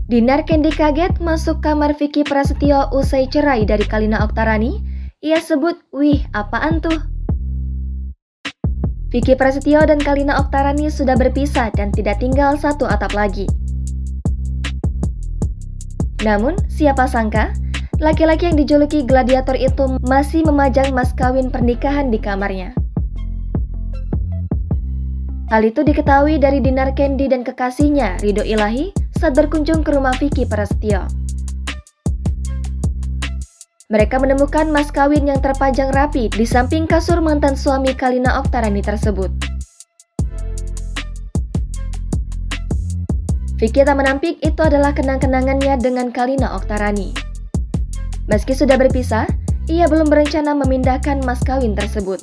Dinar Candy kaget masuk kamar Vicky Prasetyo usai cerai dari Kalina Oktarani. Ia sebut, "Wih, apaan tuh?" Vicky Prasetyo dan Kalina Oktarani sudah berpisah dan tidak tinggal satu atap lagi. Namun, siapa sangka, laki-laki yang dijuluki gladiator itu masih memajang mas kawin pernikahan di kamarnya. Hal itu diketahui dari Dinar Candy dan kekasihnya, Ridho Ilahi, saat berkunjung ke rumah Vicky Prasetyo. Mereka menemukan mas kawin yang terpajang rapi di samping kasur mantan suami Kalina Oktarani tersebut. Vicky tak menampik itu adalah kenang-kenangannya dengan Kalina Oktarani. Meski sudah berpisah, ia belum berencana memindahkan mas kawin tersebut.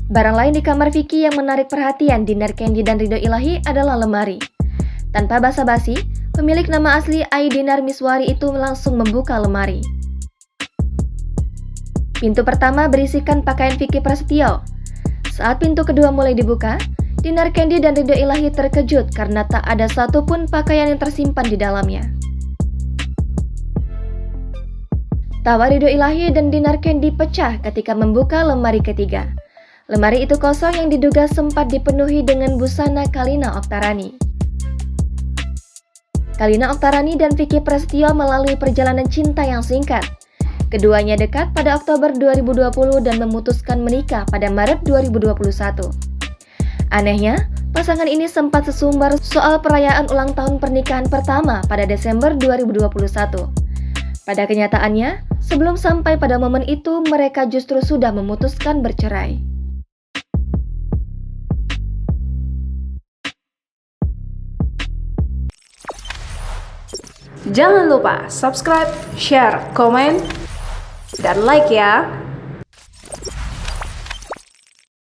Barang lain di kamar Vicky yang menarik perhatian Dinar Candy dan Ridho Ilahi adalah lemari. Tanpa basa-basi, pemilik nama asli Ai Dinar Miswari itu langsung membuka lemari. Pintu pertama berisikan pakaian Vicky Prasetyo. Saat pintu kedua mulai dibuka, Dinar Candy dan Ridho Ilahi terkejut karena tak ada satupun pakaian yang tersimpan di dalamnya. Tawa Ridho Ilahi dan Dinar Candy pecah ketika membuka lemari ketiga. Lemari itu kosong yang diduga sempat dipenuhi dengan busana Kalina Oktarani. Kalina Oktarani dan Vicky Prasetyo melalui perjalanan cinta yang singkat. Keduanya dekat pada Oktober 2020 dan memutuskan menikah pada Maret 2021. Anehnya, pasangan ini sempat sesumbar soal perayaan ulang tahun pernikahan pertama pada Desember 2021. Pada kenyataannya, sebelum sampai pada momen itu, mereka justru sudah memutuskan bercerai. Jangan lupa subscribe, share, komen, dan like ya!